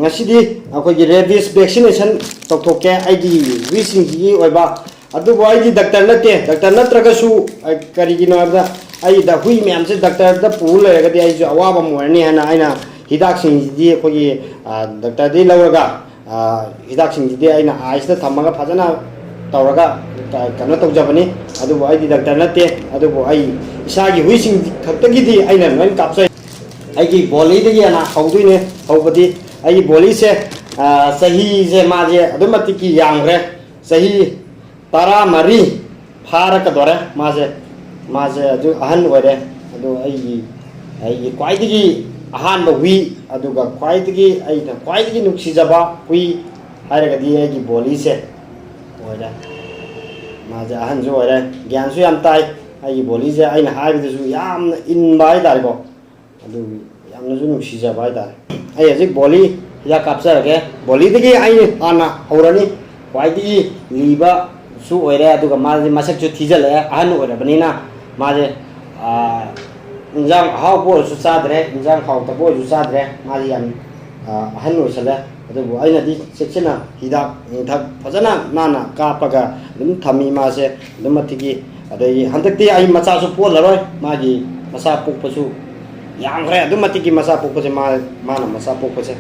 ngasi di rabies vaccination toktoke aigi wising oiba adubu aigi doctor natragasu karigino abda ai da hui myam se doctor da pu lerga di ai awaba morni hana aina hidak sing di khogi doctor di lawraga hidak sing di aina ais da thamaga phajana tawraga kano tawjabani adubu aigi doctor natte adubu ai isagi hui sing khaktagi di aina ngan kapsai aigi boli di ana hawduine hawbadi आई बोली से सही से माजे अदुमति की यांगरे सही तारा मरी फारक दोरे माजे अदु अहन ओरे अदु आई क्वाइदगी अहन बवी अदुगा क्वाइदगी नुक्सिजबा हुई हारगदी आई बोली से ओरे माजे अहन जो ओरे ज्ञान सु याम ताई आई बोली से आई हाइबदसु याम इन बाय दारगो अदु याम सु नुक्सिजबा दार आई हजिक बोली या कापसर के बोली दगी आई आना हौरनी वाइदी लीबा सु ओरे अदुगा माजे मसक जो थीजल है अहन ओरे बनिना माजे इंजाम हाउ पो सु सादरे इंजाम हाउ तबो सु सादरे माजे याम अहन ओसले अदुबु आइना दि सेक्सना हिदा थक फजना नाना कापगा दम थमी मासे दमतिगी अदई हंतक्ति आई मचा सु पोलरोय मागी मसा पोकपसु यांगरे अदुमतिगी मसा पोकपसे माना मसा पोकपसे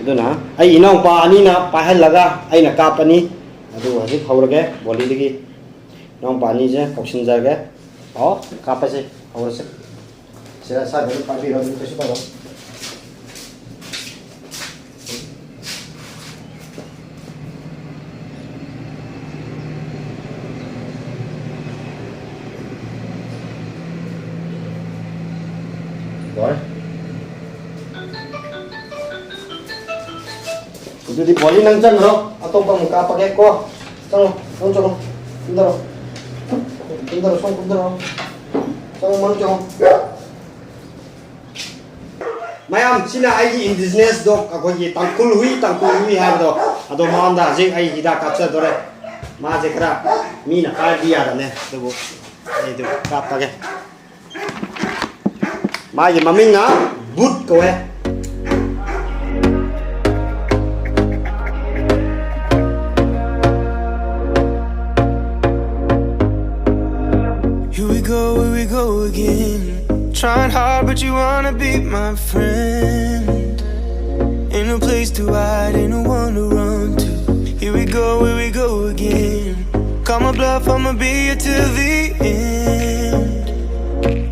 अदुना आई इनाउ पा अनीना पाहलगा आइना कापनी अदु हजिक हौरगे बोली दगी नाउ पानी जे कौशन जगे औ कापसे हौरसे सेरा सा गरि पाबी र कसे पाबो rồi itu di boli nang jan ro atau pamuka pakai ko tong song pintar song mau jong mayam sina ai indigenous dog ako gi tangkul hui ha do ado manda je ai hida kapsa dore ma je kra mi na ka dia da ne do ai do kap ta ke ma ye maming na but ko he Here we go again. Trying hard, but you wanna be my friend. Ain't no place to hide, ain't no one to run to. Here we go again. Call my bluff, I'ma be here till the end.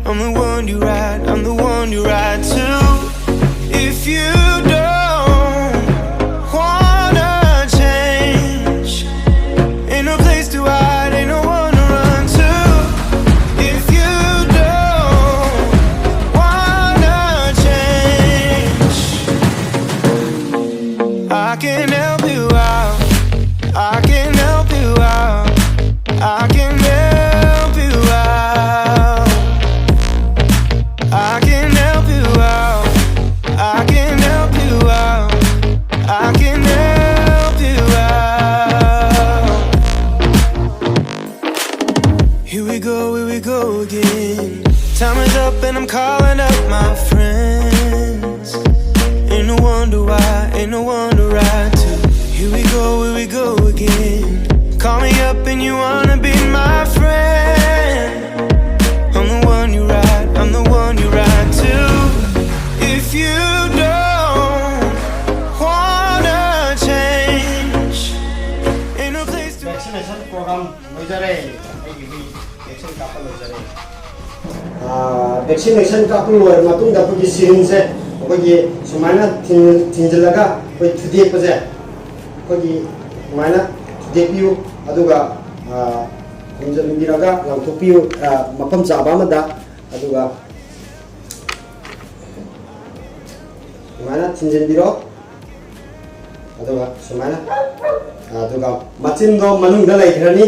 I'm the one you ride to. If you don't wanna change, ain't no place to hide, ain't no one to run to. If you don't wanna change, I can help you out. I can help you out. I can help you out. I can help you out. I can help you out. I can help you out. Here we go again. Time is up and I'm calling up my friends. Ain't no wonder why, ain't no one to ride to. Here we go again. Call me up and you wanna be my friend. I'm the one you ride to. If you don't wanna change, ain't no place to. Vaccination program lojare aigi vaccine kapal lojare vaccination kapal loi matung da pugi syringe se kogi sumana thinjalaga koi thudi pase kogi sumana depiu aduga thinjalbiraga langthopiu mapam chaba mada aduga sumana thinjalbiro aduga sumana aduga machin do manung da laihrani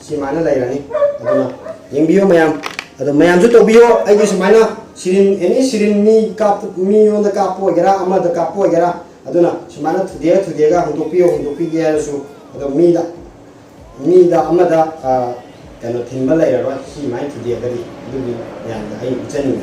simana lairani aduna yengbiyo mayam adu mayam ju tobiyo ai sumana sirin any sirin mi kap mi on da kapo gera ama da kapo gera aduna sumana thudiega hundopi gera su adu mi da ama da kano thimba lairaro si mai thudiega di du yan da ai chani